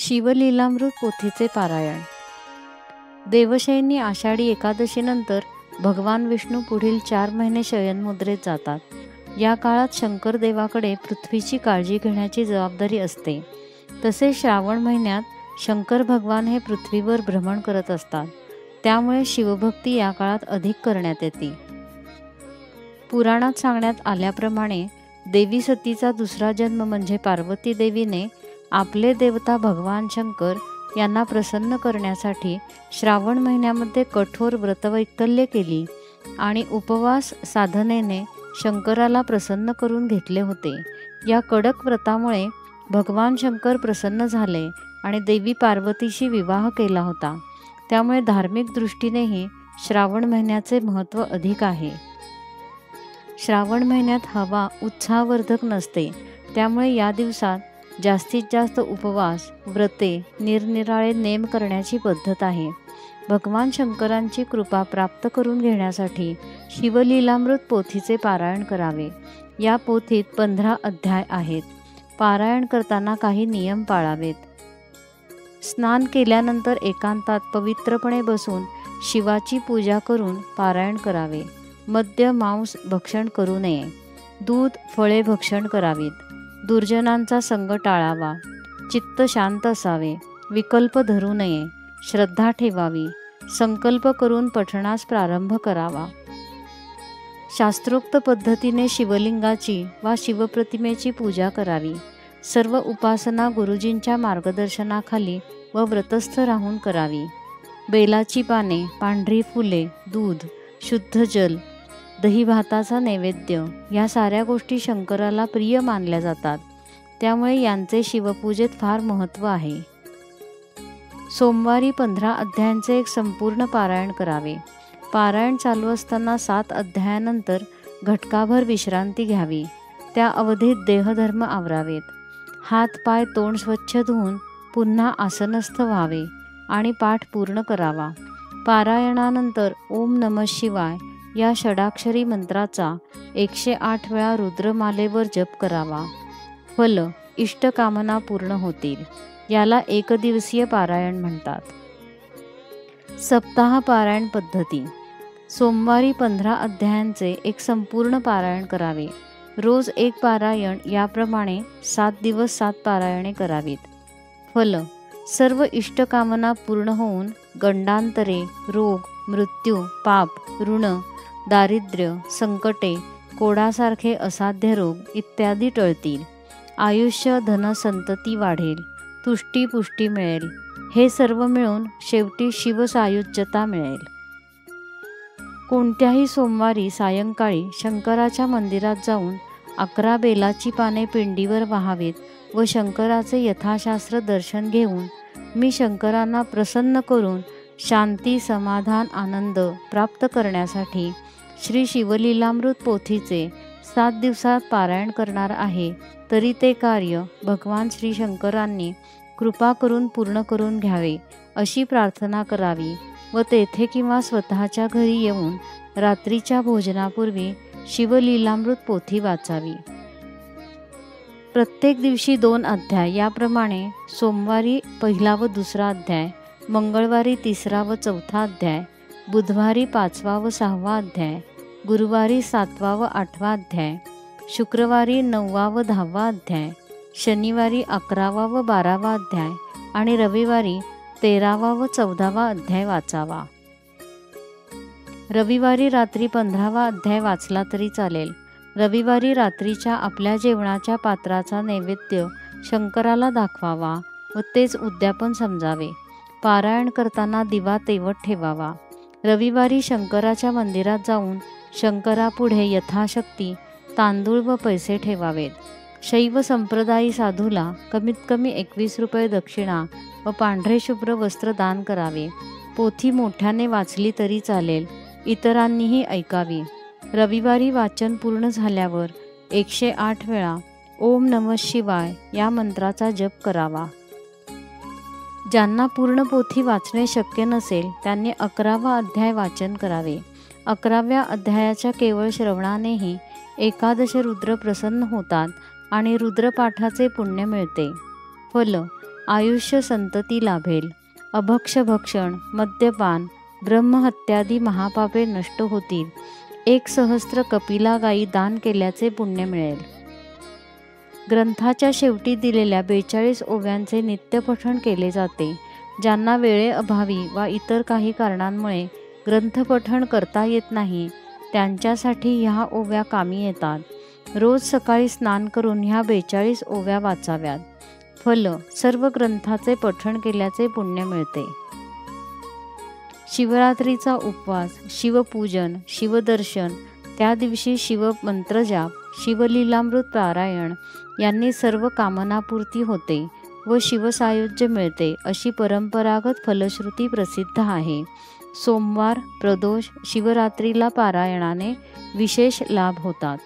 शिवलीलामृत पोथीचे पारायण। देवशयनी आषाढी एकादशीनंतर भगवान विष्णू पुढील 4 महिने शयनमुद्रेत जातात। या काळात शंकर देवाकडे पृथ्वीची काळजी घेण्याची जबाबदारी असते। तसेच श्रावण महिन्यात शंकर भगवान हे पृथ्वीवर भ्रमण करत असतात, त्यामुळे शिवभक्ती या काळात अधिक करण्यात येते। पुराणात सांगण्यात आल्याप्रमाणे देवी सतीचा दुसरा जन्म म्हणजे पार्वती देवीने आपले देवता भगवान शंकर यांना प्रसन्न करण्यासाठी श्रावण महिन्यामध्ये कठोर व्रतवैकल्ये केली आणि उपवास साधनेने शंकराला प्रसन्न करून घेतले होते। या कडक व्रतामुळे भगवान शंकर प्रसन्न झाले आणि देवी पार्वतीशी विवाह केला होता। त्यामुळे धार्मिक दृष्टीनेही श्रावण महिन्याचे महत्त्व अधिक आहे। श्रावण महिन्यात हवा उत्साहवर्धक नसते, त्यामुळे या दिवसात जास्तीत जास्त उपवास, व्रते, निरनिराळे नेम करण्याची पद्धत आहे। भगवान शंकरांची कृपा प्राप्त करून घेण्यासाठी शिवलीलामृत पोथीचे पारायण करावे। या पोथीत 15 अध्याय आहेत। पारायण करताना काही नियम पाळावेत। स्नान केल्यानंतर एकांतात पवित्रपणे बसून शिवाची पूजा करून पारायण करावे। मद्य मांस भक्षण करू नये। दूध फळे भक्षण करावीत। दुर्जनांचा संग टाळावा। चित्त शांत असावे। विकल्प धरू नये। श्रद्धा ठेवावी। संकल्प करून पठणास प्रारंभ करावा। शास्त्रोक्त पद्धतीने शिवलिंगाची वा शिवप्रतिमेची पूजा करावी। सर्व उपासना गुरुजींच्या मार्गदर्शनाखाली व व्रतस्थ राहून करावी। बेलाची पाने, पांढरी फुले, दूध, शुद्ध जल, दही भाताचा नैवेद्य या साऱ्या गोष्टी शंकराला प्रिय मानल्या जातात, त्यामुळे यांचे शिवपूजेत फार महत्त्व आहे। सोमवारी 15 अध्यायांचे एक संपूर्ण पारायण करावे। पारायण चालू असताना 7 अध्यायानंतर घटकाभर विश्रांती घ्यावी। त्या अवधीत देहधर्म आवरावेत। हात पाय तोंड स्वच्छ धुवून पुन्हा आसनस्थ व्हावे आणि पाठ पूर्ण करावा। पारायणानंतर ओम नमः शिवाय या षडाक्षरी मंत्राचा 108 वेळा रुद्रमालेवर जप करावा। फल इष्टकामना पूर्ण होतील। याला एकदिवसीय पारायण म्हणतात। सप्ताह पारायण पद्धती। सोमवारी 15 अध्यायांचे एक संपूर्ण पारायण करावे। रोज एक पारायण याप्रमाणे 7 दिवस 7 पारायणे करावीत। फल सर्व इष्टकामना पूर्ण होऊन गंडांतरे, रोग, मृत्यू, पाप, ऋण, दारिद्र्य, संकटे, कोडासारखे असाध्य रोग इत्यादी टळतील। आयुष्य धन संतती वाढेल। तुष्टी पुष्टी मिळेल। हे सर्व मिळून शेवटी शिवसायुज्यता मिळेल। कोणत्याही सोमवारी सायंकाळी शंकराच्या मंदिरात जाऊन 11 बेलाची पाने पिंडीवर वाहावीत व शंकराचे यथाशास्त्र दर्शन घेऊन मी शंकरांना प्रसन्न करून शांती, समाधान, आनंद प्राप्त करण्यासाठी श्री शिवलीलामृत पोथीचे 7 दिवसात पारायण करणार आहे, तरी ते कार्य भगवान श्री शंकरांनी कृपा करून पूर्ण करून घ्यावे अशी प्रार्थना करावी व तेथे किंवा स्वतःच्या घरी येऊन रात्रीच्या भोजनापूर्वी शिवलीलामृत पोथी वाचावी। प्रत्येक दिवशी 2 अध्याय याप्रमाणे सोमवारी 1ला व 2रा अध्याय, मंगळवारी 3रा व 4था अध्याय, बुधवारी 5वा व 6वा अध्याय, गुरुवारी 7वा व 8वा अध्याय, शुक्रवारी 9वा व 10वा अध्याय, शनिवारी 11वा व 12वा अध्याय आणि रविवारी 13वा व 14वा अध्याय वाचावा। रविवारी रात्री 15वा अध्याय वाचला तरी चालेल। रविवारी रात्रीच्या आपल्या जेवणाच्या पात्राचा नैवेद्य शंकराला दाखवावा व तेच उद्यापन समजावे। पारायण करताना दिवा तेवत ठेवावा। रविवारी शंकराच्या मंदिरात जाऊन शंकरापुढे यथाशक्ती तांदूळ व पैसे ठेवावेत। शैव संप्रदायी साधूला कमीत कमी 21 रुपये दक्षिणा व पांढरे शुभ्र वस्त्र दान करावे। पोथी मोठ्याने वाचली तरी चालेल, इतरांनीही ऐकावी। रविवारी वाचन पूर्ण झाल्यावर 108 वेळा ओम नमः शिवाय या मंत्राचा जप करावा। ज्यांना पूर्ण पोथी वाचणे शक्य नसेल त्यांनी 11वा अध्याय वाचन करावे। 11व्या अध्यायाच्या केवळ श्रवणानेही एकादश रुद्र प्रसन्न होतात आणि रुद्रपाठाचे पुण्य मिळते। फल आयुष्य संतती लाभेल. अभक्षभक्षण, मद्यपान, ब्रह्महत्यादी महापापे नष्ट होतील. 1,000 कपिला गायी दान केल्याचे पुण्य मिळेल. ग्रंथाच्या शेवटी दिलेल्या 42 ओव्यांचे नित्यपठण केले जाते. ज्यांना वेळेअभावी वा इतर काही कारणांमुळे ग्रंथपठण करता येत नाही त्यांच्यासाठी ह्या ओव्या कामी येतात. रोज सकाळी स्नान करून ह्या 42 ओव्या वाचाव्यात. फल: सर्व ग्रंथाचे पठण केल्याचे पुण्य मिळते. शिवरात्रीचा उपवास, शिवपूजन, शिवदर्शन, त्या दिवशी शिवमंत्रजाप, शिवलीलामृत पारायण यांनी सर्व कामनापूर्ती होते व शिवसायुज्य मिळते अशी परंपरागत फलश्रुती प्रसिद्ध आहे. सोमवार, प्रदोष, शिवरात्रीला पारायणाने विशेष लाभ होतात.